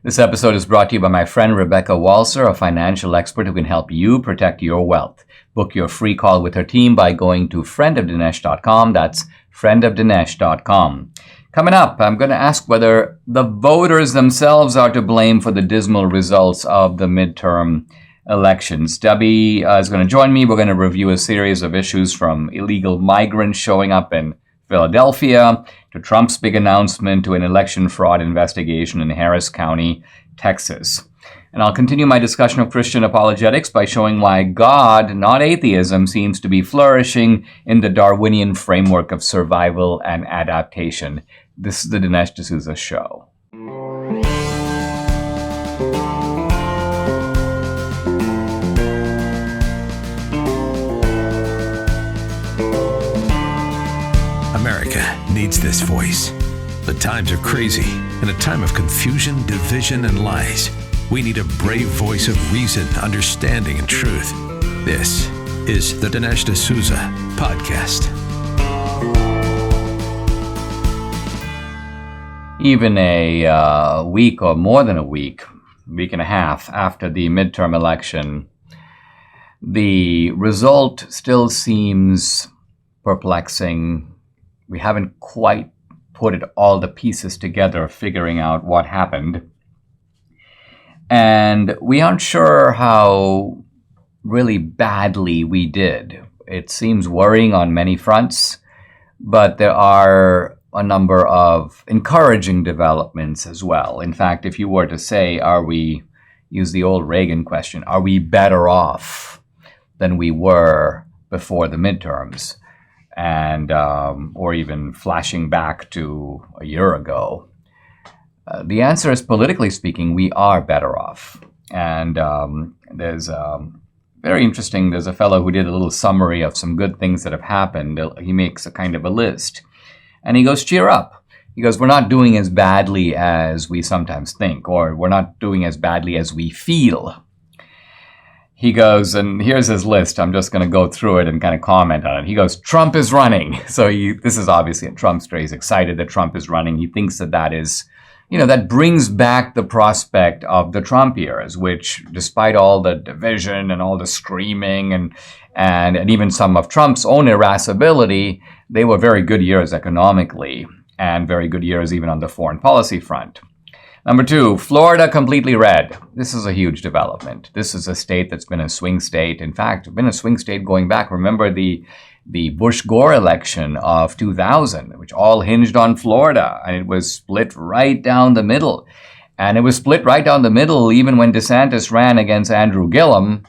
This episode is brought to you by my friend Rebecca Walser, a financial expert who can help you protect your wealth. Book your free call with her team by going to friendofdinesh.com. That's friendofdinesh.com. Coming up, I'm going to ask whether the voters themselves are to blame for the dismal results of the midterm elections. Debbie is going to join me. We're going to review a series of issues from illegal migrants showing up in Philadelphia to Trump's big announcement to an election fraud investigation in Harris County, Texas. And I'll continue my discussion of Christian apologetics by showing why God, not atheism, seems to be flourishing in the Darwinian framework of survival and adaptation. This is the Dinesh D'Souza Show. America needs this voice. The times are crazy. In a time of confusion, division, and lies, we need a brave voice of reason, understanding, and truth. This is the Dinesh D'Souza Podcast. Even a week or more than a week and a half after the midterm election, the result still seems perplexing. We haven't quite put all the pieces together, figuring out what happened. And we aren't sure how really badly we did. It seems worrying on many fronts, but there are a number of encouraging developments as well. In fact, if you were to say, use the old Reagan question, are we better off than we were before the midterms? And or even flashing back to a year ago, the answer is, politically speaking, we are better off. And there's very interesting. There's a fellow who did a little summary of some good things that have happened. He makes a kind of a list, and he goes, "Cheer up." He goes, "We're not doing as badly as we sometimes think, or we're not doing as badly as we feel." He goes, and here's his list. I'm just going to go through it and kind of comment on it. He goes, Trump is running. So this is obviously a Trump story. He's excited that Trump is running. He thinks that is, that brings back the prospect of the Trump years, which, despite all the division and all the screaming and even some of Trump's own irascibility, they were very good years economically and very good years even on the foreign policy front. Number two, Florida completely red. This is a huge development. This is a state that's been a swing state. In fact, been a swing state going back. Remember the Bush-Gore election of 2000, which all hinged on Florida, and it was split right down the middle. And it was split right down the middle even when DeSantis ran against Andrew Gillum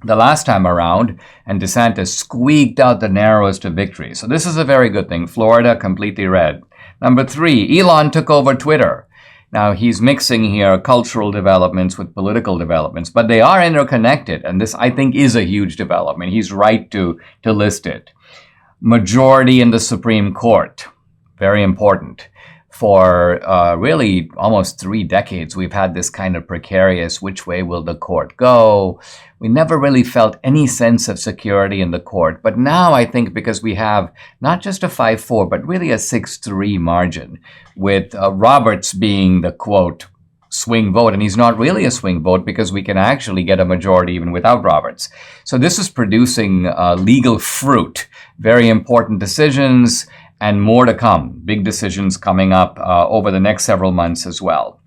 the last time around, and DeSantis squeaked out the narrowest of victories. So this is a very good thing. Florida completely red. Number three, Elon took over Twitter. Now, he's mixing here cultural developments with political developments, but they are interconnected, and this, I think, is a huge development. He's right to list it. Majority in the Supreme Court, very important. For really almost 3 decades, we've had this kind of precarious, which way will the court go? We never really felt any sense of security in the court. But now I think, because we have not just a 5-4, but really a 6-3 margin, with Roberts being the, quote, swing vote. And he's not really a swing vote, because we can actually get a majority even without Roberts. So this is producing legal fruit, very important decisions, and more to come. Big decisions coming up over the next several months as well.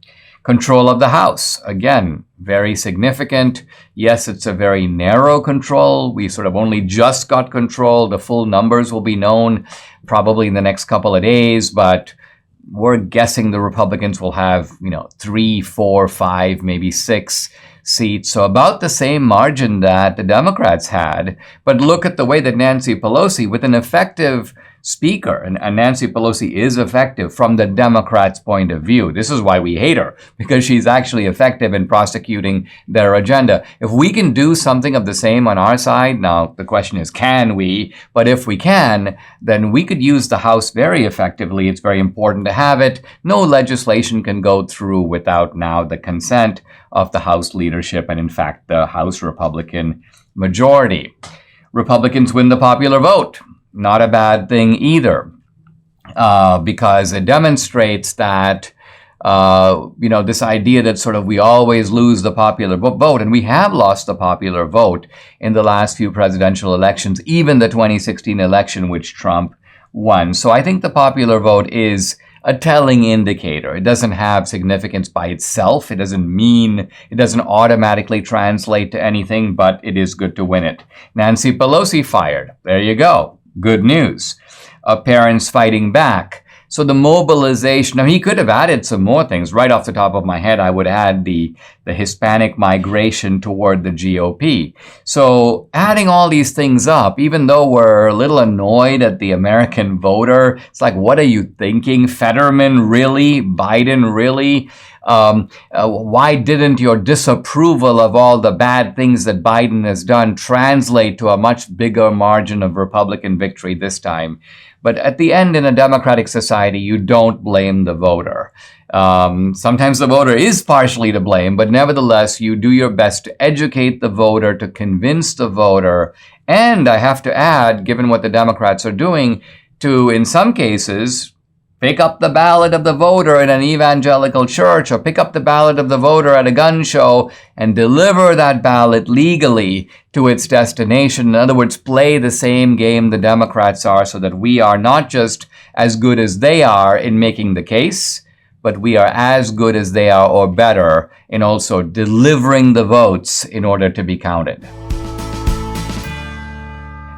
Control of the House, again, very significant. Yes, it's a very narrow control. We sort of only just got control. The full numbers will be known probably in the next couple of days, but we're guessing the Republicans will have, 3, 4, 5, maybe 6 seats. So about the same margin that the Democrats had. But look at the way that Nancy Pelosi, with an effective speaker, and Nancy Pelosi is effective from the Democrats' point of view. This is why we hate her, because she's actually effective in prosecuting their agenda. If we can do something of the same on our side, now the question is, can we? But if we can, then we could use the House very effectively. It's very important to have it. No legislation can go through without now the consent of the House leadership, and in fact, the House Republican majority. Republicans win the popular vote. Not a bad thing either, because it demonstrates that This idea that sort of we always lose the popular vote, and we have lost the popular vote in the last few presidential elections, even the 2016 election, which Trump won. So I think the popular vote is a telling indicator. It doesn't have significance by itself. It doesn't automatically translate to anything, but it is good to win it. Nancy Pelosi fired. There you go. Good news. Parents fighting back. So the mobilization, now he could have added some more things. Right off the top of my head, I would add the Hispanic migration toward the GOP. So adding all these things up, even though we're a little annoyed at the American voter, it's like, what are you thinking? Fetterman, really? Biden, really? Why didn't your disapproval of all the bad things that Biden has done translate to a much bigger margin of Republican victory this time? But at the end, in a democratic society, you don't blame the voter. Sometimes the voter is partially to blame, but nevertheless, you do your best to educate the voter, to convince the voter. And I have to add, given what the Democrats are doing, to, in some cases, pick up the ballot of the voter in an evangelical church, or pick up the ballot of the voter at a gun show and deliver that ballot legally to its destination. In other words, play the same game the Democrats are, so that we are not just as good as they are in making the case, but we are as good as they are or better in also delivering the votes in order to be counted.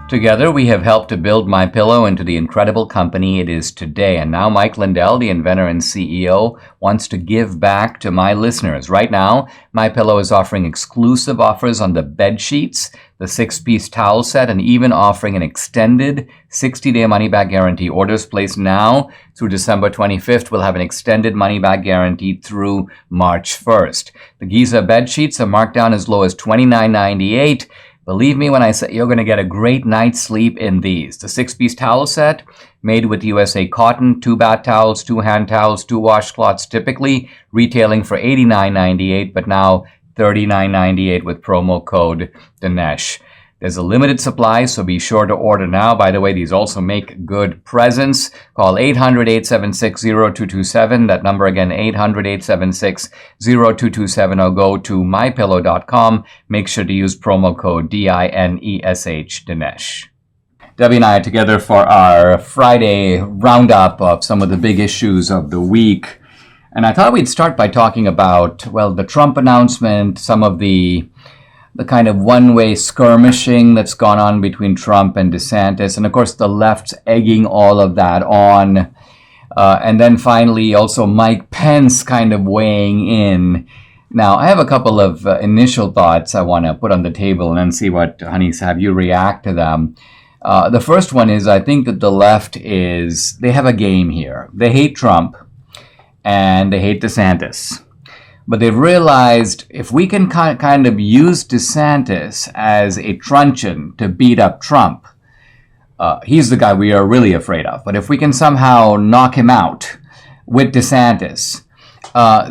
Together, we have helped to build MyPillow into the incredible company it is today. And now Mike Lindell, the inventor and CEO, wants to give back to my listeners. Right now, MyPillow is offering exclusive offers on the bed sheets, the 6-piece towel set, and even offering an extended 60-day money-back guarantee. Orders placed now through December 25th will have an extended money-back guarantee through March 1st. The Giza bed sheets are marked down as low as $29.98. Believe me when I say you're going to get a great night's sleep in these. The 6-piece towel set, made with USA cotton, 2 bath towels, 2 hand towels, 2 washcloths, typically retailing for $89.98, but now $39.98 with promo code Dinesh. There's a limited supply, so be sure to order now. By the way, these also make good presents. Call 800-876-0227. That number again, 800-876-0227, or go to mypillow.com. Make sure to use promo code DINESH, Dinesh. Debbie and I are together for our Friday roundup of some of the big issues of the week. And I thought we'd start by talking about, well, the Trump announcement, some of the kind of one-way skirmishing that's gone on between Trump and DeSantis, and of course the left's egging all of that on. And then finally also Mike Pence kind of weighing in. Now, I have a couple of initial thoughts I want to put on the table and then see what, honeys, have you react to them. The first one is, I think that the left they have a game here. They hate Trump and they hate DeSantis. But they've realized if we can kind of use DeSantis as a truncheon to beat up Trump, he's the guy we are really afraid of. But if we can somehow knock him out with DeSantis,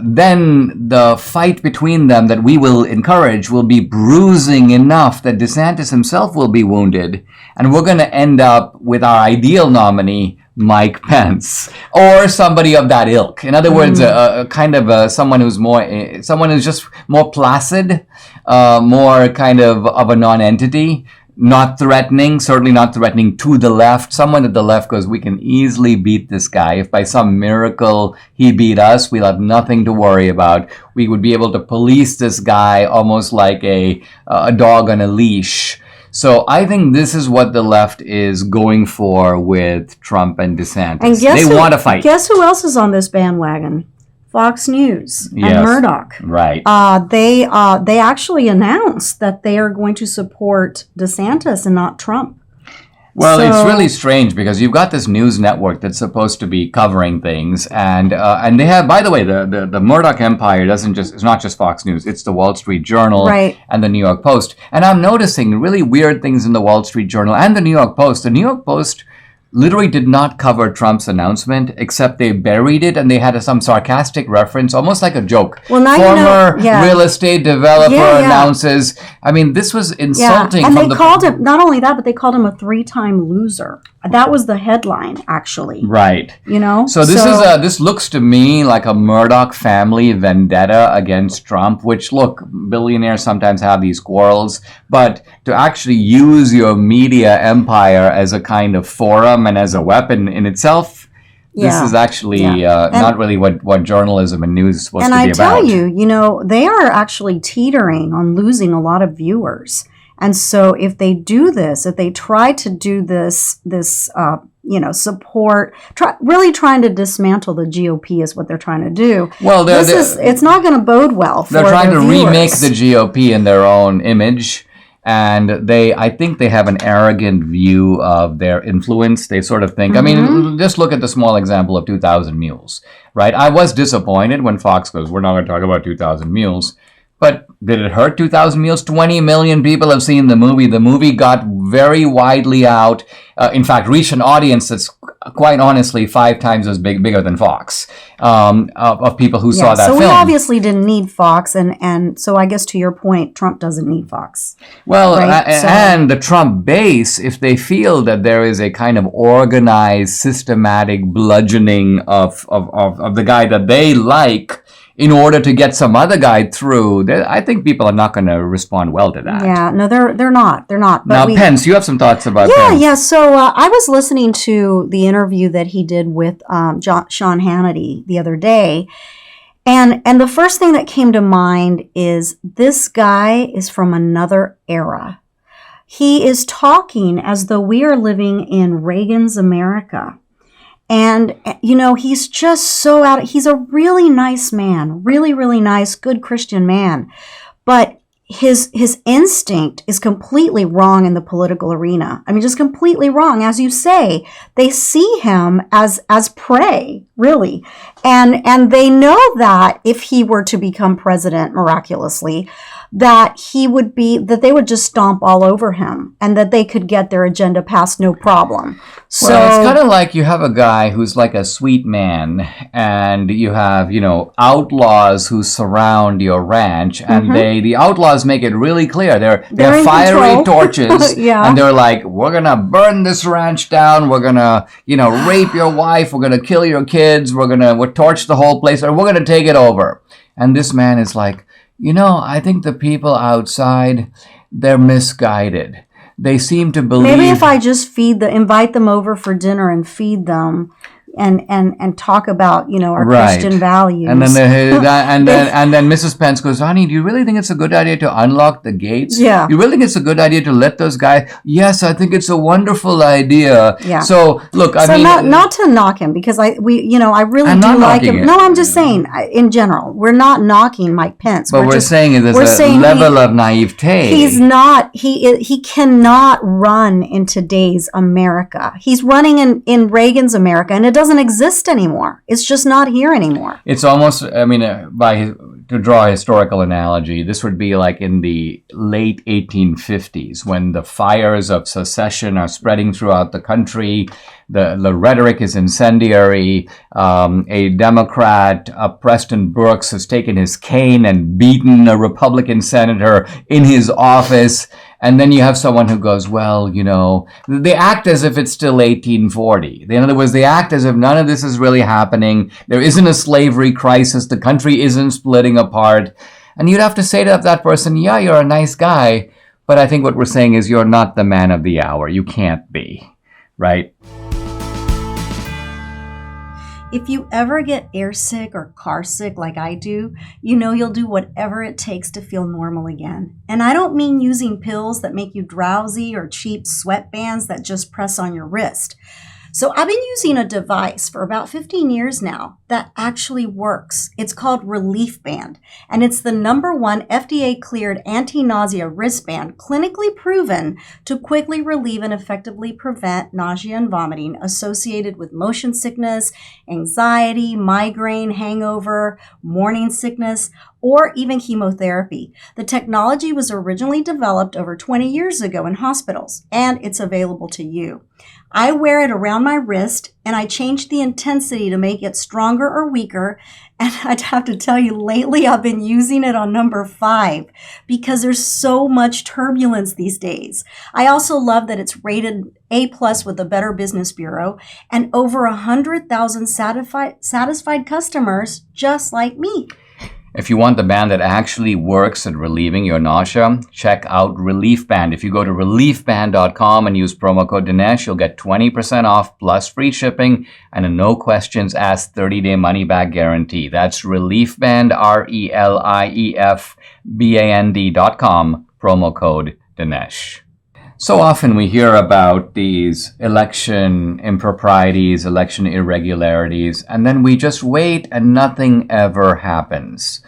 then the fight between them that we will encourage will be bruising enough that DeSantis himself will be wounded. And we're going to end up with our ideal nominee, Mike Pence, or somebody of that ilk. In other words, someone who's just more placid, more kind of a non-entity, not threatening, certainly not threatening to the left. Someone that the left goes, we can easily beat this guy. If by some miracle he beat us, we'll have nothing to worry about. We would be able to police this guy almost like a dog on a leash. So I think this is what the left is going for with Trump and DeSantis. And they want to fight. Guess who else is on this bandwagon? Fox News and Murdoch. Right. They actually announced that they are going to support DeSantis and not Trump. Well, it's really strange because you've got this news network that's supposed to be covering things, and they have, by the way, the Murdoch empire it's not just Fox News, it's the Wall Street Journal and the New York Post. And I'm noticing really weird things in the Wall Street Journal and the New York Post. The New York Post literally did not cover Trump's announcement, except they buried it and they had some sarcastic reference, almost like a joke. Well, now Former you know, real estate developer Yeah. announces. I mean, this was insulting. And from they called him, not only that, but they called him a 3-time loser. That was the headline, actually. Right. You know? So this looks to me like a Murdoch family vendetta against Trump, which, look, billionaires sometimes have these quarrels, but to actually use your media empire as a kind of forum and as a weapon in itself, this is actually not really what journalism and news is supposed to be about. And I tell you, you know, they are actually teetering on losing a lot of viewers. And so if they do this, if they try to do this, support, really trying to dismantle the GOP is what they're trying to do. Well, it's not going to bode well for They're trying their to viewers. remake the GOP in their own image. And I think they have an arrogant view of their influence. They sort of think, I mean, just look at the small example of 2,000 Mules, right? I was disappointed when Fox goes, we're not going to talk about 2,000 Mules. But did it hurt 2,000 Mules? 20 million people have seen the movie. The movie got very widely out. In fact, reached an audience that's quite honestly 5 times as bigger than Fox of people who saw that film. So we obviously didn't need Fox. And so I guess to your point, Trump doesn't need Fox. Well, right? And the Trump base, if they feel that there is a kind of organized, systematic bludgeoning of the guy that they like, in order to get some other guy through, I think people are not going to respond well to that. Yeah, no, they're not. They're not. But Now, Pence, you have some thoughts about Pence. Yeah. So I was listening to the interview that he did with Sean Hannity the other day, and the first thing that came to mind is this guy is from another era. He is talking as though we are living in Reagan's America. And, you know, he's just so he's a really nice man, really, really nice, good Christian man. But his instinct is completely wrong in the political arena. I mean, just completely wrong. As you say, they see him as prey, really. And they know that if he were to become president miraculously, that they would just stomp all over him and that they could get their agenda passed no problem. So well, it's kind of like you have a guy who's like a sweet man and you have, outlaws who surround your ranch and the outlaws make it really clear. They're fiery torches and they're like, we're going to burn this ranch down. We're going to, rape your wife. We're going to kill your kids. We'll torch the whole place and we're going to take it over. And this man is like, I think the people outside, they're misguided. They seem to believe... Maybe if I just invite them over for dinner and feed them and talk about, our Christian values. And then Mrs. Pence goes, honey, do you really think it's a good idea to unlock the gates? Yeah. You really think it's a good idea to let those guys... Yes, I think it's a wonderful idea. Yeah. So, look, not to knock him, because I really do like him. No, I'm just saying, in general, we're not knocking Mike Pence. But we're saying there's a level of naivete. He cannot run in today's America. He's running in Reagan's America, and it doesn't exist anymore. It's just not here anymore. It's almost, to draw a historical analogy, this would be like in the late 1850s when the fires of secession are spreading throughout the country. The rhetoric is incendiary. A Democrat, Preston Brooks, has taken his cane and beaten a Republican senator in his office. And then you have someone who goes, well, they act as if it's still 1840. In other words, they act as if none of this is really happening. There isn't a slavery crisis. The country isn't splitting apart. And you'd have to say to that person, yeah, you're a nice guy. But I think what we're saying is you're not the man of the hour. You can't be, right? If you ever get airsick or car sick like I do, you'll do whatever it takes to feel normal again. And I don't mean using pills that make you drowsy or cheap sweatbands that just press on your wrist. So I've been using a device for about 15 years now that actually works. It's called Relief Band, and it's the #1 FDA-cleared anti-nausea wristband clinically proven to quickly relieve and effectively prevent nausea and vomiting associated with motion sickness, anxiety, migraine, hangover, morning sickness, or even chemotherapy. The technology was originally developed over 20 years ago in hospitals, and it's available to you. I wear it around my wrist, and I change the intensity to make it stronger or weaker. And I'd have to tell you, lately I've been using it on number 5 because there's so much turbulence these days. I also love that it's rated A+ with the Better Business Bureau and over 100,000 satisfied customers just like me. If you want the band that actually works at relieving your nausea, check out Relief Band. If you go to reliefband.com and use promo code Dinesh, you'll get 20% off plus free shipping and a no questions asked 30-day money-back guarantee. That's Relief Band, RELIEFBAND.com, promo code Dinesh. So often we hear about these election improprieties, election irregularities, and then we just wait and nothing ever happens.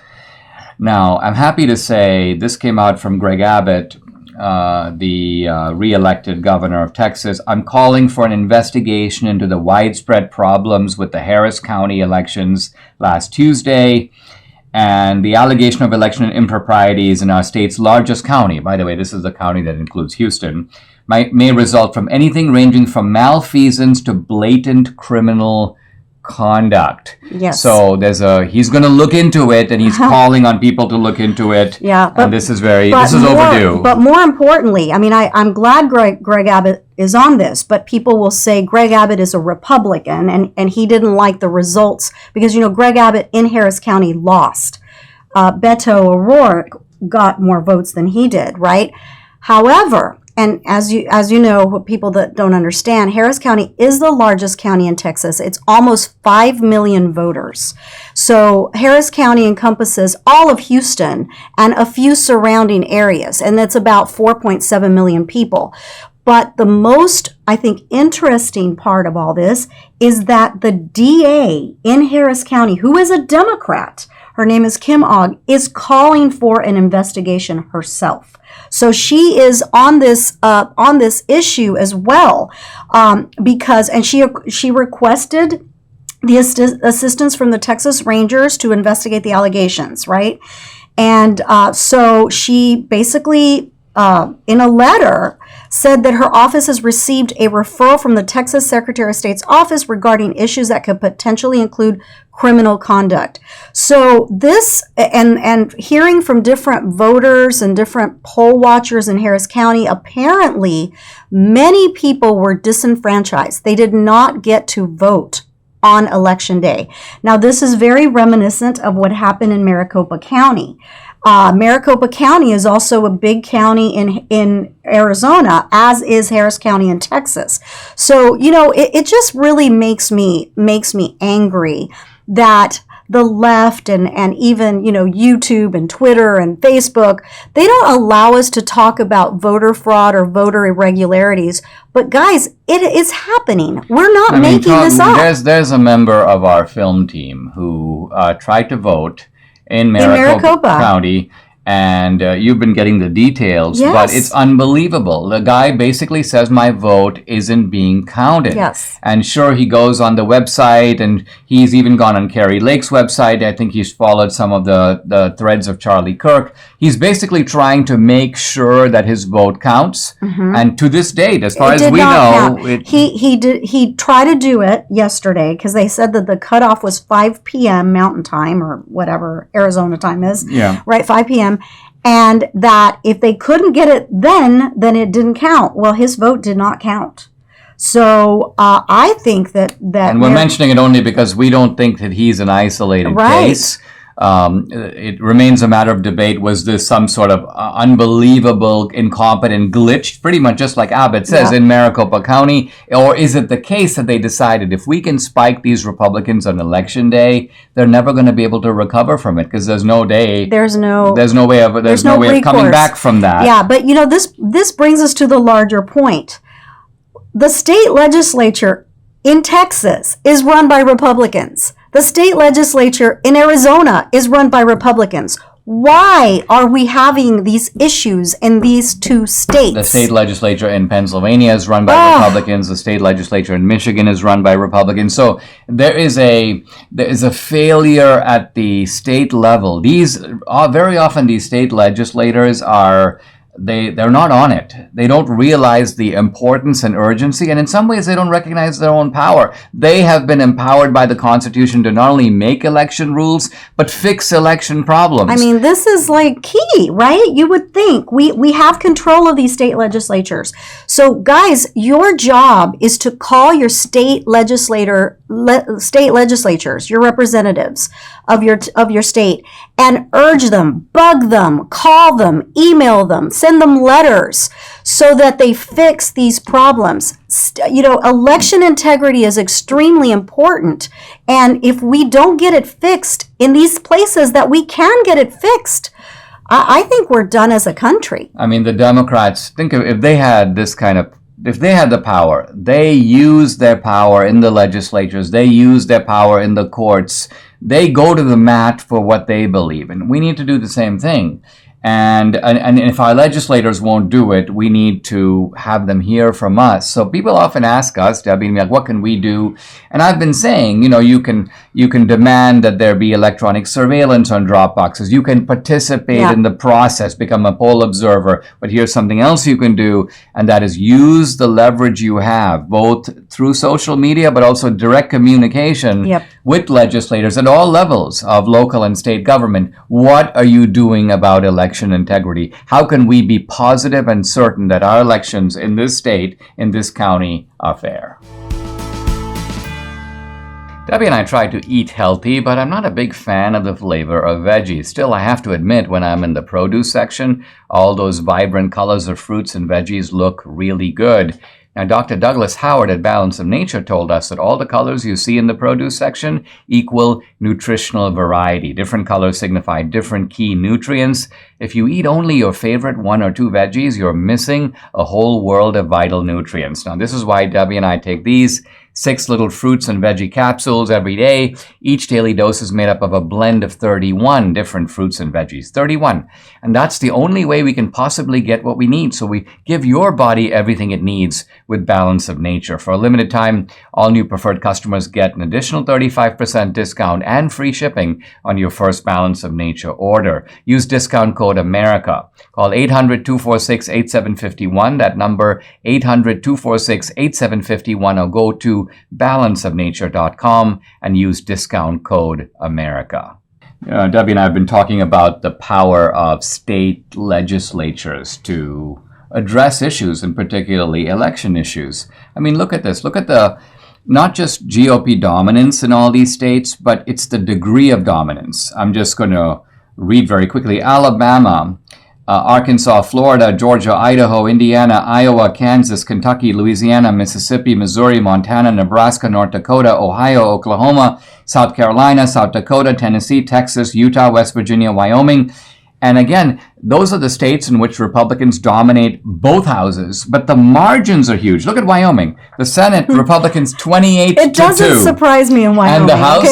Now, I'm happy to say this came out from Greg Abbott, the re-elected governor of Texas. I'm calling for an investigation into the widespread problems with the Harris County elections last Tuesday and the allegation of election improprieties in our state's largest county. By the way, this is the county that includes Houston, may result from anything ranging from malfeasance to blatant criminal conduct. Yes. So he's going to look into it, and he's calling on people to look into it. Yeah. And this is overdue. But more importantly, I mean, I'm glad Greg Abbott is on this, but people will say Greg Abbott is a Republican and he didn't like the results because, Greg Abbott in Harris County lost. Beto O'Rourke got more votes than he did, right? However, and as you know, people that don't understand, Harris County is the largest county in Texas. It's almost 5 million voters. So Harris County encompasses all of Houston and a few surrounding areas, and that's about 4.7 million people. But the most, I think, interesting part of all this is that the DA in Harris County, who is a Democrat, her name is Kim Ogg, is calling for an investigation herself. So she is on this issue as well, because she requested the assistance from the Texas Rangers to investigate the allegations, right? And so she basically, in a letter, said that her office has received a referral from the Texas Secretary of State's office regarding issues that could potentially include criminal conduct. So this, and hearing from different voters and different poll watchers in Harris County, apparently many people were disenfranchised. They did not get to vote on Election Day. Now, this is very reminiscent of what happened in Maricopa County. Maricopa County is also a big county in Arizona, as is Harris County in Texas. So, it just really makes me angry that the left and even, YouTube and Twitter and Facebook, they don't allow us to talk about voter fraud or voter irregularities. But guys, it is happening. We're not making this up. There's a member of our film team who tried to vote in Maricopa County, and you've been getting the details, yes. But it's unbelievable. The guy basically says my vote isn't being counted. Yes. And sure, he goes on the website, and he's even gone on Kerry Lake's website. I think he's followed some of the threads of Charlie Kirk. He's basically trying to make sure that his vote counts. Mm-hmm. And to this date, as far as we know, he tried to do it yesterday because they said that the cutoff was 5 p.m. Mountain Time or whatever Arizona time is. Yeah. Right, 5 p.m. And that if they couldn't get it then it didn't count. Well, his vote did not count. So I think that and we're mentioning it only because we don't think that he's an isolated case. It remains a matter of debate. Was this some sort of unbelievable, incompetent glitch, pretty much just like Abbott says, in Maricopa County? Or is it the case that they decided if we can spike these Republicans on Election Day, they're never going to be able to recover from it because there's no way of coming back from that. Yeah, but this brings us to the larger point. The state legislature in Texas is run by Republicans. The state legislature in Arizona is run by Republicans. Why are we having these issues in these two states? The state legislature in Pennsylvania is run by Republicans. The state legislature in Michigan is run by Republicans. So there is a failure at the state level. Very often these state legislators are they're not on it. They don't realize the importance and urgency, and in some ways they don't recognize their own power. They have been empowered by the Constitution to not only make election rules, but fix election problems. I mean, this is like key, right? You would think we have control of these state legislatures. So guys, your job is to call your state legislatures, your representatives of your state, and urge them, bug them, call them, email them, send them letters so that they fix these problems. Election integrity is extremely important. And if we don't get it fixed in these places that we can get it fixed, I think we're done as a country. I mean, the Democrats, think of if they had if they had the power, they use their power in the legislatures, they use their power in the courts, they go to the mat for what they believe in. We need to do the same thing. And if our legislators won't do it, we need to have them hear from us. So people often ask us, Debbie, like, what can we do? And I've been saying, you can demand that there be electronic surveillance on drop boxes. You can participate in the process, become a poll observer. But here's something else you can do, and that is use the leverage you have, both through social media, but also direct communication with legislators at all levels of local and state government. What are you doing about election integrity? How can we be positive and certain that our elections in this state, in this county, are fair? Debbie and I try to eat healthy, but I'm not a big fan of the flavor of veggies. Still, I have to admit, when I'm in the produce section, all those vibrant colors of fruits and veggies look really good. Now, Dr. Douglas Howard at Balance of Nature told us that all the colors you see in the produce section equal nutritional variety. Different colors signify different key nutrients. If you eat only your favorite one or two veggies, you're missing a whole world of vital nutrients. Now, this is why Debbie and I take these 6 little fruits and veggie capsules every day. Each daily dose is made up of a blend of 31 different fruits and veggies. 31. And that's the only way we can possibly get what we need. So we give your body everything it needs with Balance of Nature. For a limited time, all new preferred customers get an additional 35% discount and free shipping on your first Balance of Nature order. Use discount code AMERICA. Call 800-246-8751. That number, 800-246-8751, or go to balanceofnature.com and use discount code AMERICA. Debbie and I have been talking about the power of state legislatures to address issues, and particularly election issues. I mean, look at this. Look at the not just GOP dominance in all these states, but it's the degree of dominance. I'm just going to read very quickly. Alabama, Arkansas, Florida, Georgia, Idaho, Indiana, Iowa, Kansas, Kentucky, Louisiana, Mississippi, Missouri, Montana, Nebraska, North Dakota, Ohio, Oklahoma, South Carolina, South Dakota, Tennessee, Texas, Utah, West Virginia, Wyoming. And again, those are the states in which Republicans dominate both houses, but the margins are huge. Look at Wyoming. The Senate, Republicans 28 to 2. It doesn't surprise me in Wyoming. And the House,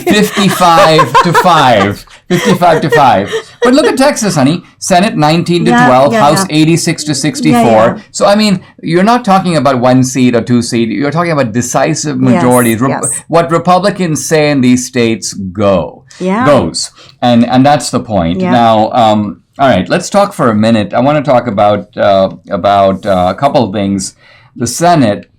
55 to 5. 55 to 5. But look at Texas, honey. Senate 19 to 12, House 86 to 64. So, I mean, you're not talking about 1 seat or 2 seat. You're talking about decisive majorities. What Republicans say in these states goes. And that's the point. Now, all right, let's talk for a minute. I want to talk about a couple of things. The Senate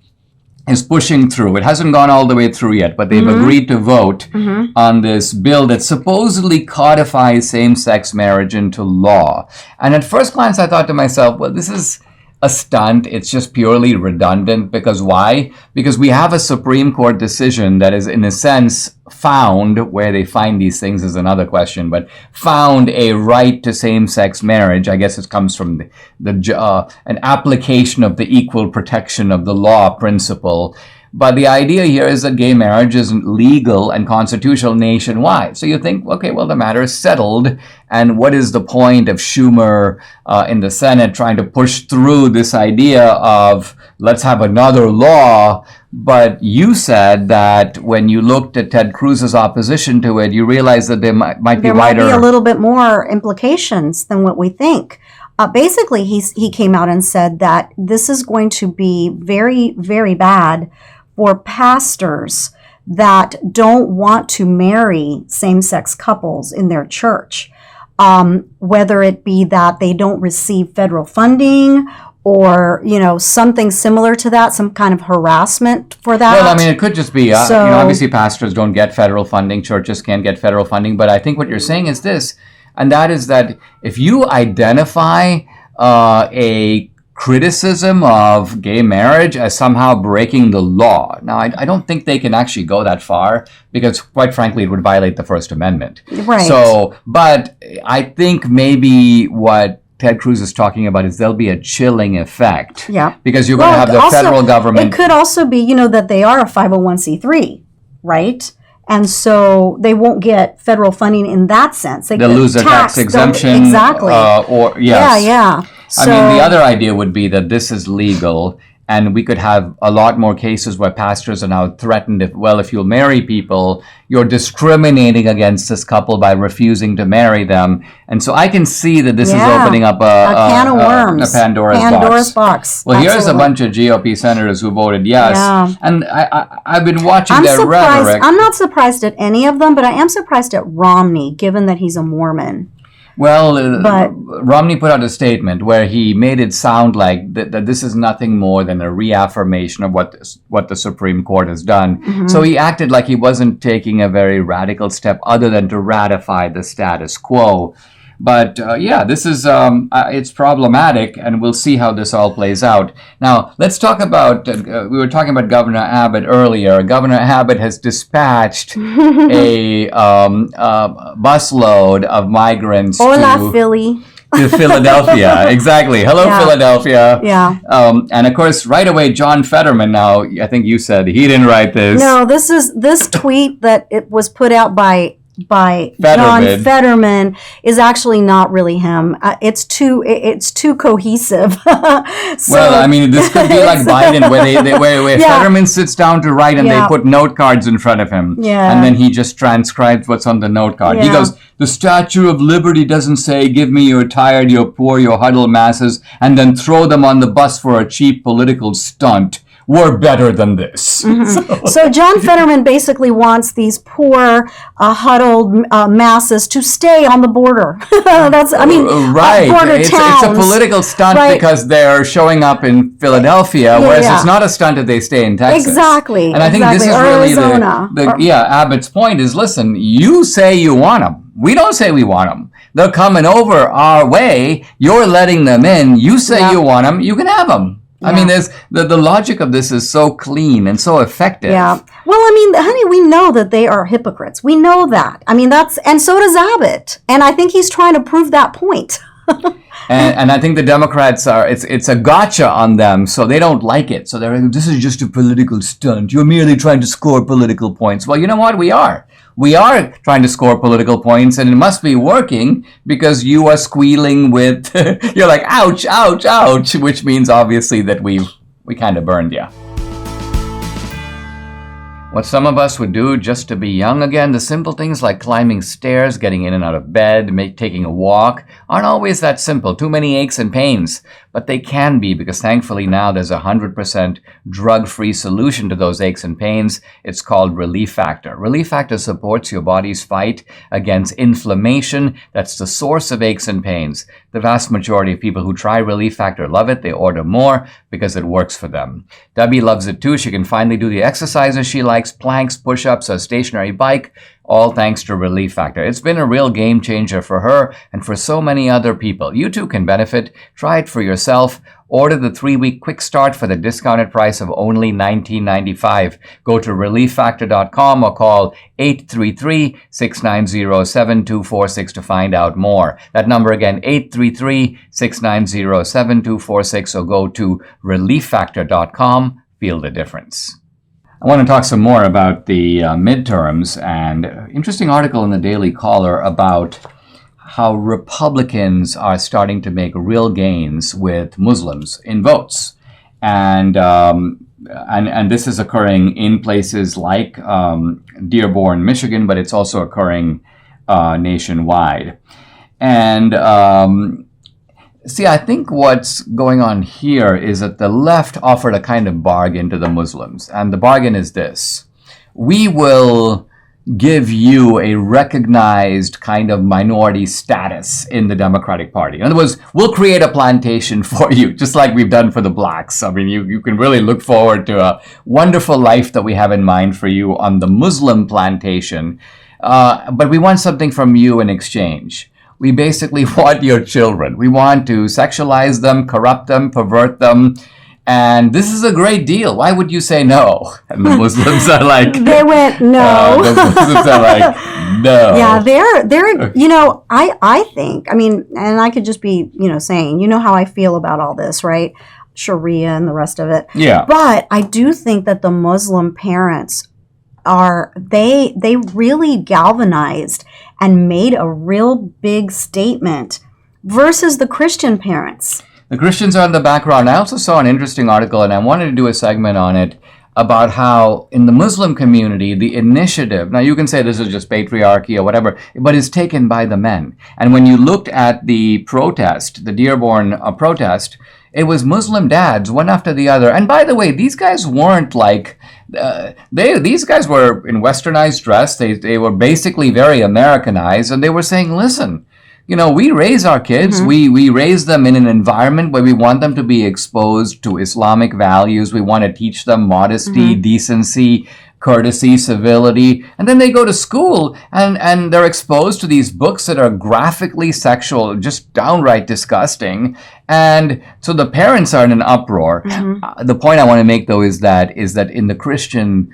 is pushing through. It hasn't gone all the way through yet, but they've agreed to vote on this bill that supposedly codifies same-sex marriage into law. And at first glance, I thought to myself, well, this is a stunt. It's just purely redundant. Because why? Because we have a Supreme Court decision that is, in a sense, found, where they find these things is another question, but found a right to same-sex marriage. I guess it comes from an application of the equal protection of the law principle. But the idea here is that gay marriage is legal and constitutional nationwide. So you think, okay, well, the matter is settled. And what is the point of Schumer in the Senate trying to push through this idea of let's have another law? But you said that when you looked at Ted Cruz's opposition to it, you realized that there might be a little bit more implications than what we think. Basically, he came out and said that this is going to be very, very bad for pastors that don't want to marry same-sex couples in their church. whether it be that they don't receive federal funding or, something similar to that, some kind of harassment for that. Well, I mean, it could just be, obviously pastors don't get federal funding, churches can't get federal funding, but I think what you're saying is this, and that is that if you identify a criticism of gay marriage as somehow breaking the law. Now, I don't think they can actually go that far because, quite frankly, it would violate the First Amendment. Right. So, but I think maybe what Ted Cruz is talking about is there'll be a chilling effect. Yeah. Because you're going to have the federal government. It could also be, that they are a 501c3, right? And so they won't get federal funding in that sense. They'll lose their tax exemption. Exactly. Or yes. Yeah. So, I mean, the other idea would be that this is legal, and we could have a lot more cases where pastors are now threatened if you'll marry people, you're discriminating against this couple by refusing to marry them. And so I can see that this is opening up a can of worms. A Pandora's box. Well, Absolutely. Here's a bunch of GOP senators who voted yes. Yeah. And I've been watching their rhetoric. I'm not surprised at any of them, but I am surprised at Romney, given that he's a Mormon. Well, Romney put out a statement where he made it sound like that this is nothing more than a reaffirmation of what the Supreme Court has done. Mm-hmm. So he acted like he wasn't taking a very radical step other than to ratify the status quo. But this is it's problematic, and we'll see how this all plays out. Now, let's talk about, we were talking about Governor Abbott earlier. Governor Abbott has dispatched a busload of migrants Hola, Philly. to Philadelphia. Exactly. Hello, Philadelphia. Yeah. And of course, right away, John Fetterman, now, I think you said he didn't write this. No, this tweet that it was put out by Fetterman. John Fetterman is actually not really him. It's too cohesive. Well, I mean, this could be like Biden, where Fetterman sits down to write and they put note cards in front of him, and then he just transcribes what's on the note card. He goes, "The Statue of Liberty doesn't say, 'Give me your tired, your poor, your huddled masses,' and then throw them on the bus for a cheap political stunt. We're better than this." Mm-hmm. So John Fetterman basically wants these poor, huddled masses to stay on the border. Right. Border towns. It's a political stunt because they're showing up in Philadelphia, whereas it's not a stunt if they stay in Texas. Exactly. And I think this is really Abbott's point is, listen, you say you want them. We don't say we want them. They're coming over our way. You're letting them in. You say you want them. You can have them. Yeah. I mean, there's the logic of this is so clean and so effective. Yeah. Well, I mean, honey, we know that they are hypocrites. We know that. I mean, and so does Abbott. And I think he's trying to prove that point. And I think the Democrats it's a gotcha on them, so they don't like it. So they're like, this is just a political stunt. You're merely trying to score political points. Well, you know what? We are. We are trying to score political points, and it must be working because you are squealing with, you're like, ouch, ouch, ouch, which means obviously that we kind of burned you. What some of us would do just to be young again, the simple things like climbing stairs, getting in and out of bed, taking a walk, aren't always that simple. Too many aches and pains. But they can be, because thankfully now there's a 100% drug-free solution to those aches and pains. It's called Relief Factor. Relief Factor supports your body's fight against inflammation. That's the source of aches and pains. The vast majority of people who try Relief Factor love it. They order more because it works for them. Debbie loves it too. She can finally do the exercises she likes, planks, push-ups, a stationary bike, all thanks to Relief Factor. It's been a real game changer for her and for so many other people. You too can benefit. Try it for yourself. Order the 3-week quick start for the discounted price of only $19.95. Go to relieffactor.com or call 833-690-7246 to find out more. That number again, 833-690-7246, or go to relieffactor.com. Feel the difference. I want to talk some more about the midterms, and an interesting article in the Daily Caller about how Republicans are starting to make real gains with Muslims in votes. And this is occurring in places like Dearborn, Michigan, but it's also occurring nationwide. And I think what's going on here is that the left offered a kind of bargain to the Muslims. And the bargain is this: we will give you a recognized kind of minority status in the Democratic Party. In other words, we'll create a plantation for you, just like we've done for the blacks. I mean, you can really look forward to a wonderful life that we have in mind for you on the Muslim plantation. But we want something from you in exchange. We basically want your children. We want to sexualize them, corrupt them, pervert them. And this is a great deal. Why would you say no? And the Muslims are like... They went, no. The Muslims are like, no. Yeah, they're I think, I mean, and I could just be, saying, how I feel about all this, right? Sharia and the rest of it. Yeah. But I do think that the Muslim parents they really galvanized and made a real big statement versus the Christian parents. The Christians are in the background. I also saw an interesting article, and I wanted to do a segment on it, about how in the Muslim community, the initiative, now you can say this is just patriarchy or whatever, but is taken by the men. And when you looked at the protest, the Dearborn protest, it was Muslim dads, one after the other. And by the way, these guys weren't like, these guys were in westernized dress. They were basically very Americanized, and they were saying, listen, we raise our kids. Mm-hmm. We raise them in an environment where we want them to be exposed to Islamic values. We want to teach them modesty, mm-hmm. decency, courtesy, civility. And then they go to school and they're exposed to these books that are graphically sexual, just downright disgusting. And so the parents are in an uproar. Mm-hmm. The point I want to make, though, is that in the Christian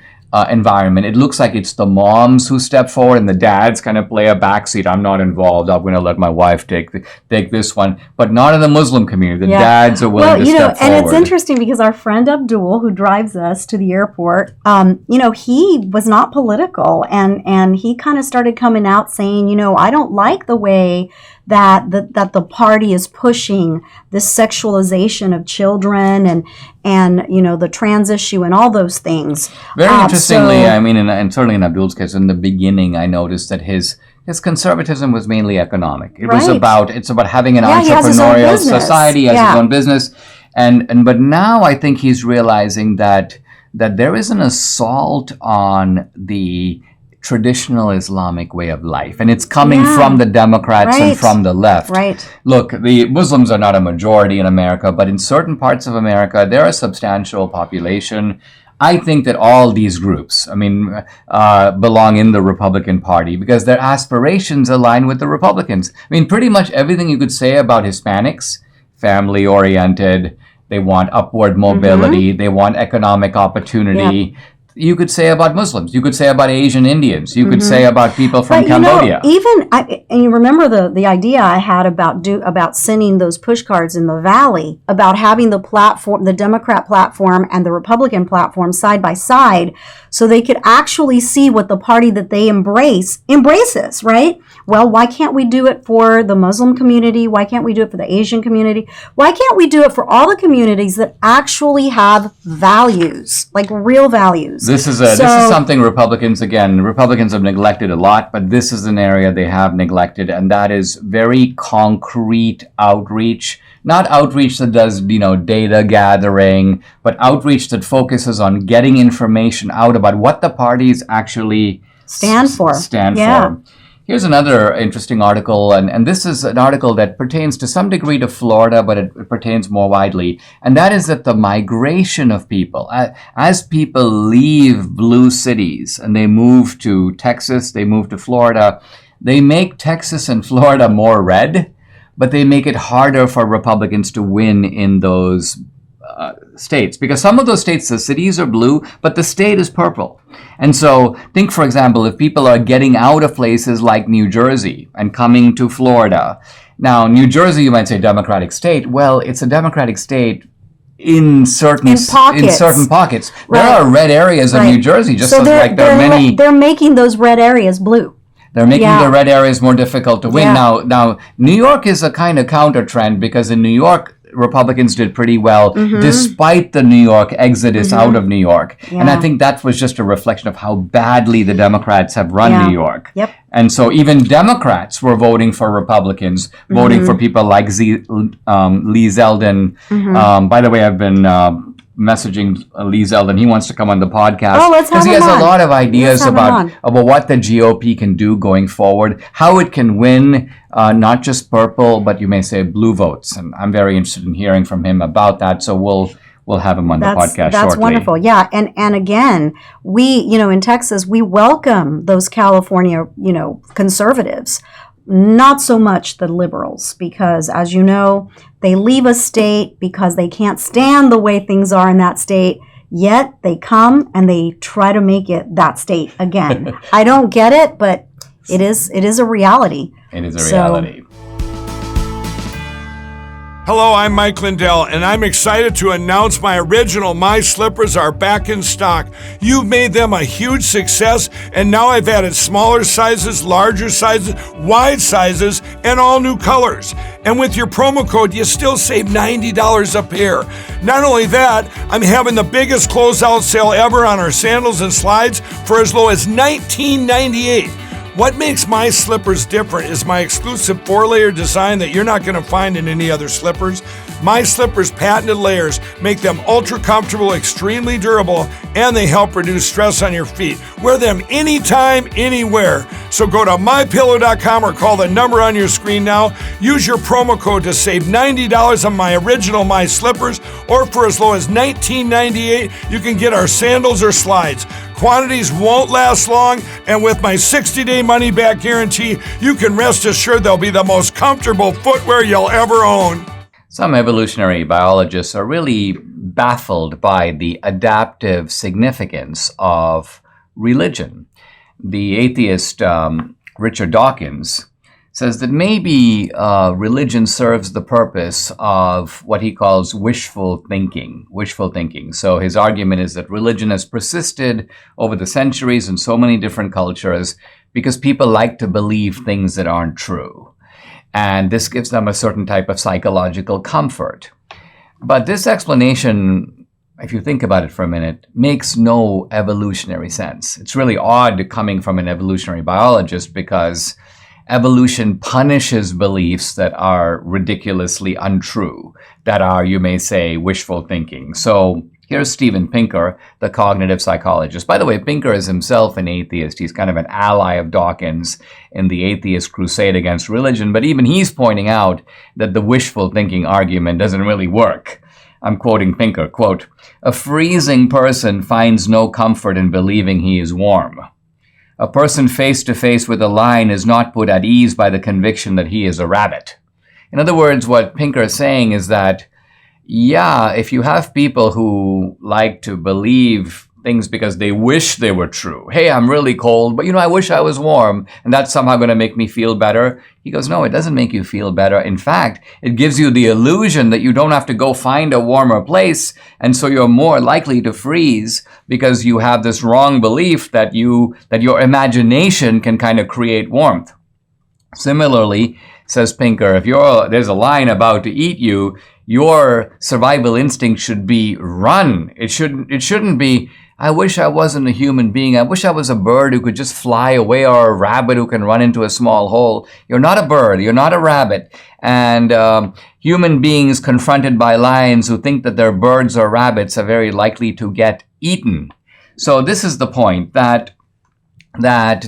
environment, it looks like it's the moms who step forward and the dads kind of play a backseat. I'm not involved. I'm going to let my wife take this one. But not in the Muslim community. The dads are willing to step forward. And it's interesting because our friend Abdul, who drives us to the airport, he was not political, and he kind of started coming out saying, I don't like the way that the party is pushing this sexualization of children and the trans issue and all those things. Very interestingly, and certainly in Abdul's case, in the beginning, I noticed that his conservatism was mainly economic. It's about having an entrepreneurial society, he has his own business, but now I think he's realizing that there is an assault on the traditional Islamic way of life. And it's coming from the Democrats and from the left. Right. Look, the Muslims are not a majority in America, but in certain parts of America, they're a substantial population. I think that all these groups, belong in the Republican Party because their aspirations align with the Republicans. Pretty much everything you could say about Hispanics, family-oriented, they want upward mobility, mm-hmm. they want economic opportunity. Yep. You could say about Muslims. You could say about Asian Indians. You could mm-hmm. say about people from Cambodia. And you remember the idea I had about sending those push cards in the Valley, about having the platform, the Democrat platform and the Republican platform side by side, so they could actually see what the party that they embraces, right? Well, why can't we do it for the Muslim community? Why can't we do it for the Asian community? Why can't we do it for all the communities that actually have values, like real values? This is something Republicans have neglected a lot, but this is an area they have neglected, and that is very concrete outreach. Not outreach that does, data gathering, but outreach that focuses on getting information out about what the parties actually stand for. Here's another interesting article, and this is an article that pertains to some degree to Florida, but it pertains more widely, and that is that the migration of people, as people leave blue cities and they move to Texas, they move to Florida, they make Texas and Florida more red, but they make it harder for Republicans to win in those states, because some of those states, the cities are blue, but the state is purple. And so think, for example, if people are getting out of places like New Jersey and coming to Florida. Now, New Jersey, you might say Democratic state. Well, it's a Democratic state in certain pockets. Right. There are red areas of New Jersey, just as like there are many. They're making those red areas blue. They're making the red areas more difficult to win. Now, New York is a kind of counter trend, because in New York, Republicans did pretty well, mm-hmm. despite the New York exodus mm-hmm. out of New York. Yeah. And I think that was just a reflection of how badly the Democrats have run New York. Yep. And so even Democrats were voting for Republicans, voting mm-hmm. for people like Lee Zeldin. Mm-hmm. By the way, I've been messaging Lee Zeldin. He wants to come on the podcast. Oh, let's have him he has on. a lot of ideas Let's have him about what the GOP can do going forward, how it can win not just purple, but you may say blue votes. And I'm very interested in hearing from him about that. So we'll have him on the podcast shortly. That's wonderful. Yeah. And again, we, in Texas, we welcome those California, conservatives, not so much the liberals, because as you know, they leave a state because they can't stand the way things are in that state. Yet they come and they try to make it that state again. I don't get it, but it is a reality. It is a reality. Hello, I'm Mike Lindell, and I'm excited to announce my original My Slippers are back in stock. You've made them a huge success, and now I've added smaller sizes, larger sizes, wide sizes, and all new colors. And with your promo code, you still save $90 a pair. Not only that, I'm having the biggest closeout sale ever on our sandals and slides for as low as $19.98. What makes my slippers different is my exclusive 4-layer design that you're not going to find in any other slippers. My slippers' patented layers make them ultra comfortable, extremely durable, and they help reduce stress on your feet. Wear them anytime, anywhere. So go to mypillow.com or call the number on your screen now. Use your promo code to save $90 on my original My Slippers, or for as low as $19.98, you can get our sandals or slides. Quantities won't last long, and with my 60-day money-back guarantee, you can rest assured they'll be the most comfortable footwear you'll ever own. Some evolutionary biologists are really baffled by the adaptive significance of religion. The atheist Richard Dawkins says that maybe religion serves the purpose of what he calls wishful thinking. So his argument is that religion has persisted over the centuries in so many different cultures because people like to believe things that aren't true. And this gives them a certain type of psychological comfort. But this explanation, if you think about it for a minute, makes no evolutionary sense. It's really odd coming from an evolutionary biologist, because evolution punishes beliefs that are ridiculously untrue, that are, you may say, wishful thinking. So here's Steven Pinker, the cognitive psychologist. By the way, Pinker is himself an atheist. He's kind of an ally of Dawkins in the atheist crusade against religion. But even he's pointing out that the wishful thinking argument doesn't really work. I'm quoting Pinker, quote, "A freezing person finds no comfort in believing he is warm. A person face to face with a lion is not put at ease by the conviction that he is a rabbit." In other words, what Pinker is saying is that, yeah, if you have people who like to believe things because they wish they were true. Hey, I'm really cold, but I wish I was warm, and that's somehow going to make me feel better. He goes, no, it doesn't make you feel better. In fact, it gives you the illusion that you don't have to go find a warmer place, and so you're more likely to freeze because you have this wrong belief that your imagination can kind of create warmth. Similarly, says Pinker, if there's a lion about to eat you, your survival instinct should be run. It shouldn't be, I wish I wasn't a human being. I wish I was a bird who could just fly away, or a rabbit who can run into a small hole. You're not a bird. You're not a rabbit. And human beings confronted by lions who think that they're birds or rabbits are very likely to get eaten. So this is the point, that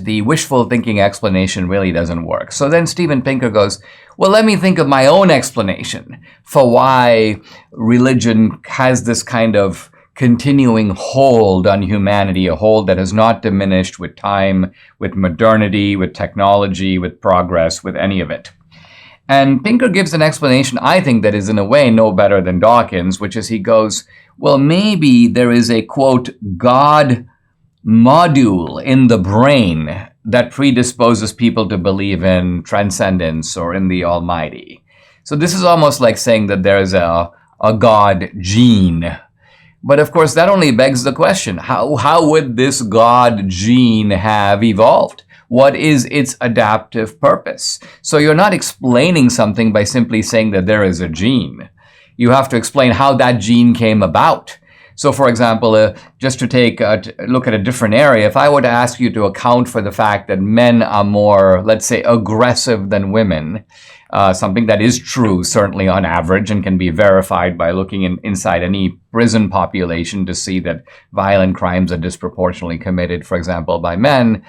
the wishful thinking explanation really doesn't work. So then Steven Pinker goes, well, let me think of my own explanation for why religion has this kind of continuing hold on humanity, a hold that has not diminished with time, with modernity, with technology, with progress, with any of it. And Pinker gives an explanation, I think, that is in a way no better than Dawkins, which is he goes, well, maybe there is a, quote, God module in the brain that predisposes people to believe in transcendence or in the Almighty. So this is almost like saying that there is a God gene. But of course, that only begs the question, how would this God gene have evolved? What is its adaptive purpose? So you're not explaining something by simply saying that there is a gene. You have to explain how that gene came about. So for example, just to take a look at a different area, if I were to ask you to account for the fact that men are more, let's say, aggressive than women, something that is true, certainly on average, and can be verified by looking inside any prison population to see that violent crimes are disproportionately committed, for example, by men.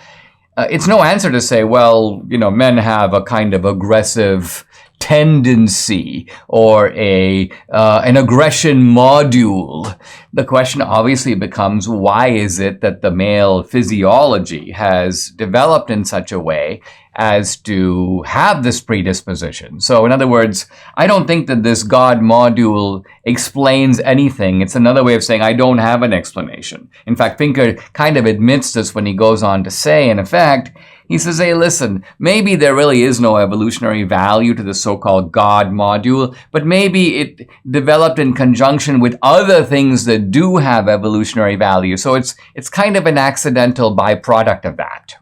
It's no answer to say, well, men have a kind of aggressive tendency or an aggression module. The question obviously becomes, why is it that the male physiology has developed in such a way as to have this predisposition? So in other words, I don't think that this God module explains anything. It's another way of saying I don't have an explanation. In fact, Pinker kind of admits this when he goes on to say, in effect, he says, hey, listen, maybe there really is no evolutionary value to the so-called God module, but maybe it developed in conjunction with other things that do have evolutionary value. So it's kind of an accidental byproduct of that.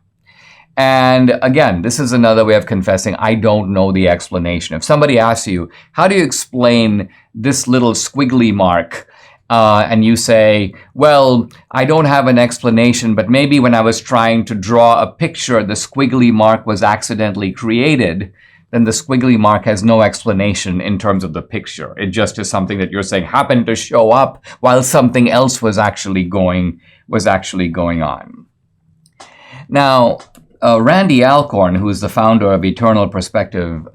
And again, this is another way of confessing I don't know the explanation. If somebody asks you, how do you explain this little squiggly mark? And you say, well, I don't have an explanation, but maybe when I was trying to draw a picture, the squiggly mark was accidentally created, then the squiggly mark has no explanation in terms of the picture. It just is something that you're saying happened to show up while something else was actually going on. Now, Randy Alcorn, who is the founder of Eternal Perspective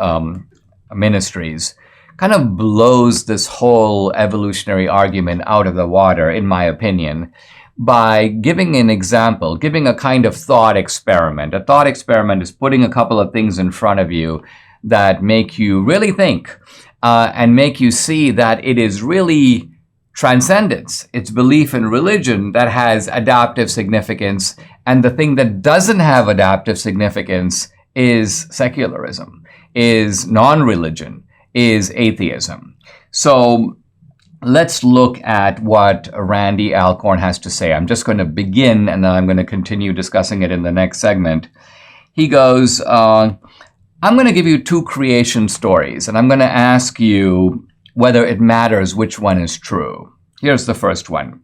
Ministries, kind of blows this whole evolutionary argument out of the water, in my opinion, by giving an example, giving a kind of thought experiment. A thought experiment is putting a couple of things in front of you that make you really think and make you see that it is really transcendence. It's belief in religion that has adaptive significance, and the thing that doesn't have adaptive significance is secularism, is non-religion, is atheism. So let's look at what Randy Alcorn has to say. I'm just going to begin, and then I'm going to continue discussing it in the next segment. He goes, I'm going to give you two creation stories, and I'm going to ask you whether it matters which one is true. Here's the first one.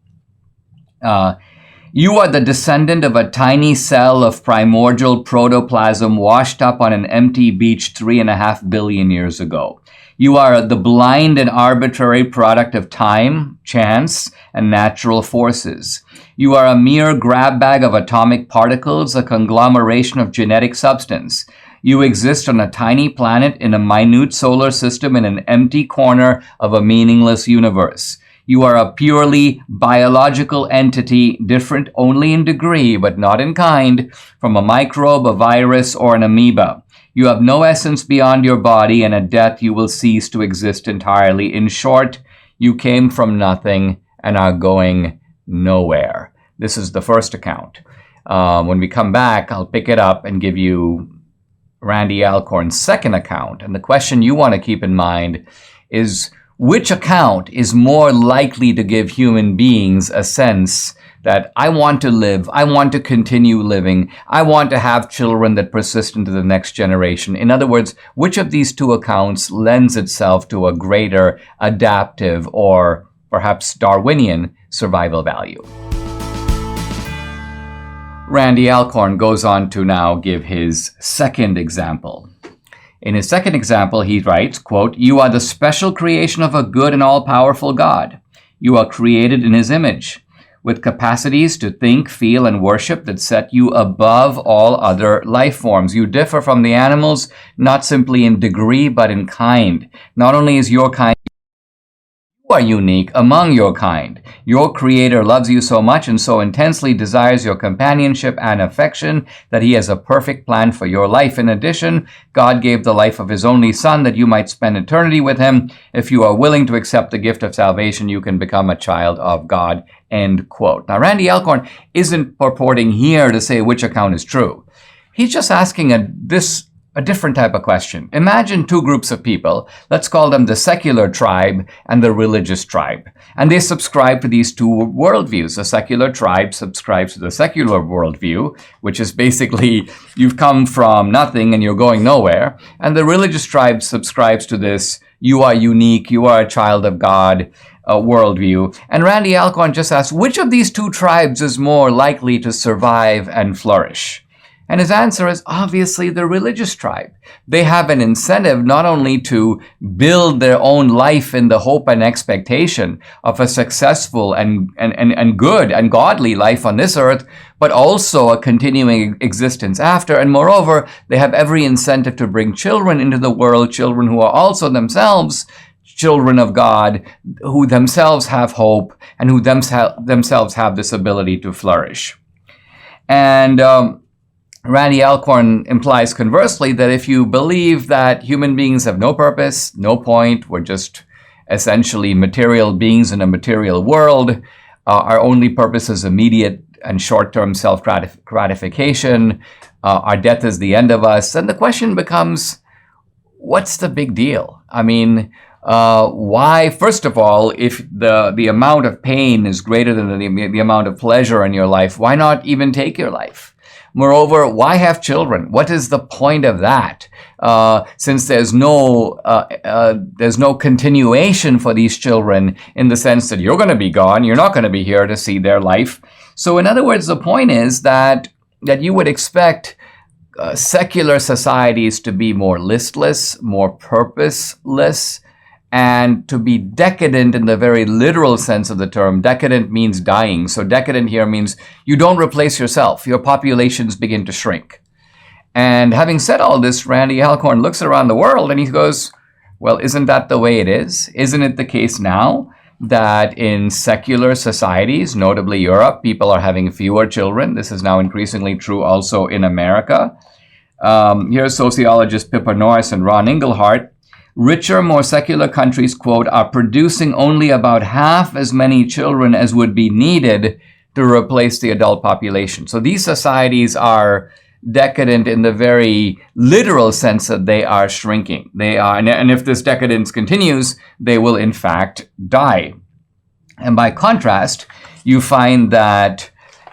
You are the descendant of a tiny cell of primordial protoplasm washed up on an empty beach 3.5 billion years ago. You are the blind and arbitrary product of time, chance, and natural forces. You are a mere grab bag of atomic particles, a conglomeration of genetic substance. You exist on a tiny planet in a minute solar system in an empty corner of a meaningless universe. You are a purely biological entity, different only in degree, but not in kind, from a microbe, a virus, or an amoeba. You have no essence beyond your body, and at death you will cease to exist entirely. In short, you came from nothing and are going nowhere. This is the first account. When we come back, I'll pick it up and give you Randy Alcorn's second account. And the question you want to keep in mind is, which account is more likely to give human beings a sense that I want to live, I want to continue living, I want to have children that persist into the next generation? In other words, which of these two accounts lends itself to a greater adaptive or perhaps Darwinian survival value? Randy Alcorn goes on to now give his second example. In his second example, he writes, quote, you are the special creation of a good and all-powerful God. You are created in his image, with capacities to think, feel, and worship that set you above all other life forms. You differ from the animals, not simply in degree, but in kind. Not only is your kind, you are unique among your kind. Your Creator loves you so much and so intensely desires your companionship and affection that he has a perfect plan for your life. In addition, God gave the life of his only Son that you might spend eternity with him. If you are willing to accept the gift of salvation, you can become a child of God. End quote. Now, Randy Alcorn isn't purporting here to say which account is true. He's just asking a different type of question. Imagine two groups of people. Let's call them the secular tribe and the religious tribe. And they subscribe to these two worldviews. The secular tribe subscribes to the secular worldview, which is basically you've come from nothing and you're going nowhere. And the religious tribe subscribes to this, you are unique, you are a child of God worldview. And Randy Alcorn just asks, which of these two tribes is more likely to survive and flourish? And his answer is obviously the religious tribe. They have an incentive not only to build their own life in the hope and expectation of a successful and good and godly life on this earth, but also a continuing existence after. And moreover, they have every incentive to bring children into the world, children who are also themselves children of God, who themselves have hope and who themselves have this ability to flourish. And Randy Alcorn implies conversely that if you believe that human beings have no purpose, no point, we're just essentially material beings in a material world, our only purpose is immediate and short-term self-gratification, our death is the end of us, then the question becomes, what's the big deal? I mean, why, first of all, if the amount of pain is greater than the amount of pleasure in your life, why not even take your life? Moreover, why have children? What is the point of that? Since there's no continuation for these children in the sense that you're going to be gone, you're not going to be here to see their life. So in other words, the point is that you would expect secular societies to be more listless, more purposeless, and to be decadent in the very literal sense of the term. Decadent means dying. So decadent here means you don't replace yourself. Your populations begin to shrink. And having said all this, Randy Alcorn looks around the world and he goes, well, isn't that the way it is? Isn't it the case now that in secular societies, notably Europe, people are having fewer children? This is now increasingly true also in America. Here's sociologists Pippa Norris and Ron Inglehart. Richer, more secular countries, quote, are producing only about half as many children as would be needed to replace the adult population. So these societies are decadent in the very literal sense that they are shrinking. They are, and if this decadence continues, they will in fact die. And by contrast, you find that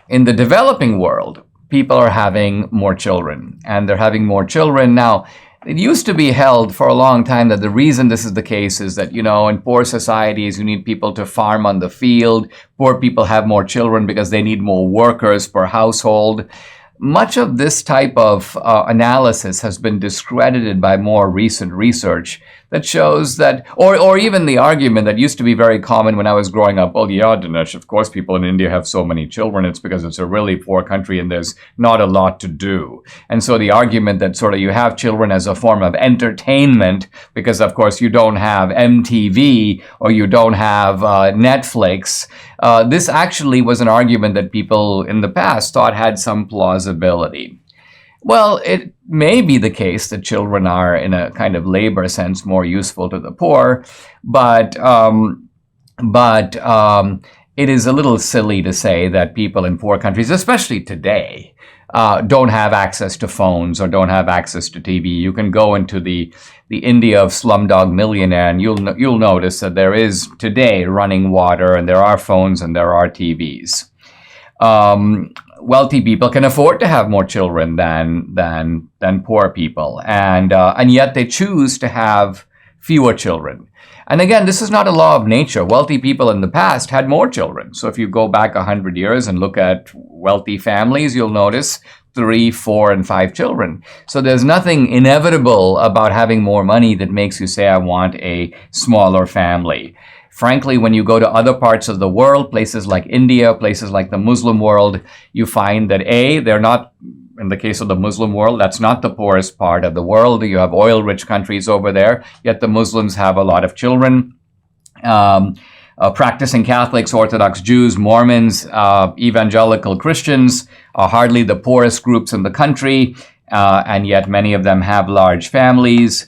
in the developing world, people are having more children, and they're having more children. Now, it used to be held for a long time that the reason this is the case is that, in poor societies, you need people to farm on the field. Poor people have more children because they need more workers per household. Much of this type of analysis has been discredited by more recent research that shows that, or even the argument that used to be very common when I was growing up, oh yeah, Dinesh, of course people in India have so many children, it's because it's a really poor country and there's not a lot to do. And so the argument that sort of you have children as a form of entertainment, because of course you don't have MTV or you don't have Netflix, this actually was an argument that people in the past thought had some plausibility. Well, it may be the case that children are, in a kind of labor sense, more useful to the poor, but it is a little silly to say that people in poor countries, especially today, don't have access to phones or don't have access to TV. You can go into the India of Slumdog Millionaire, and you'll notice that there is today running water, and there are phones, and there are TVs. Wealthy people can afford to have more children than poor people, and yet they choose to have fewer children. And again, this is not a law of nature. Wealthy people in the past had more children. So if you go back 100 years and look at wealthy families, you'll notice 3, 4, and 5 children. So there's nothing inevitable about having more money that makes you say, I want a smaller family. Frankly, when you go to other parts of the world, places like India, places like the Muslim world, you find that they're not, in the case of the Muslim world, that's not the poorest part of the world. You have oil-rich countries over there, yet the Muslims have a lot of children. Practicing Catholics, Orthodox Jews, Mormons, evangelical Christians are hardly the poorest groups in the country, and yet many of them have large families.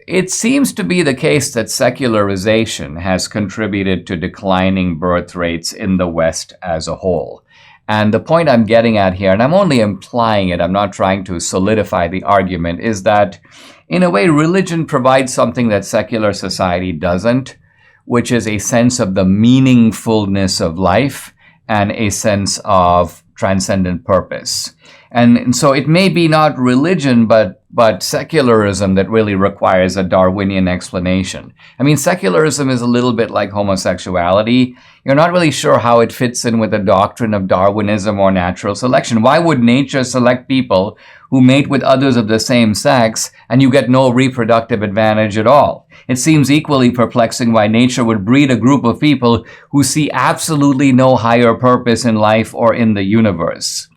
It seems to be the case that secularization has contributed to declining birth rates in the West as a whole. And the point I'm getting at here, and I'm only implying it, I'm not trying to solidify the argument, is that in a way religion provides something that secular society doesn't, which is a sense of the meaningfulness of life and a sense of transcendent purpose. And so it may be not religion, but but secularism that really requires a Darwinian explanation. I mean, secularism is a little bit like homosexuality. You're not really sure how it fits in with the doctrine of Darwinism or natural selection. Why would nature select people who mate with others of the same sex and you get no reproductive advantage at all? It seems equally perplexing why nature would breed a group of people who see absolutely no higher purpose in life or in the universe.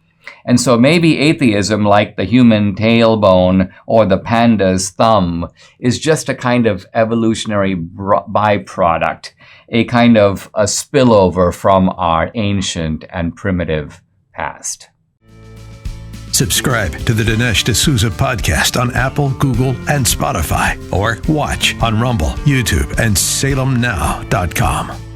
And so maybe atheism, like the human tailbone or the panda's thumb, is just a kind of evolutionary byproduct, a kind of a spillover from our ancient and primitive past. Subscribe to the Dinesh D'Souza podcast on Apple, Google, and Spotify, or watch on Rumble, YouTube, and salemnow.com.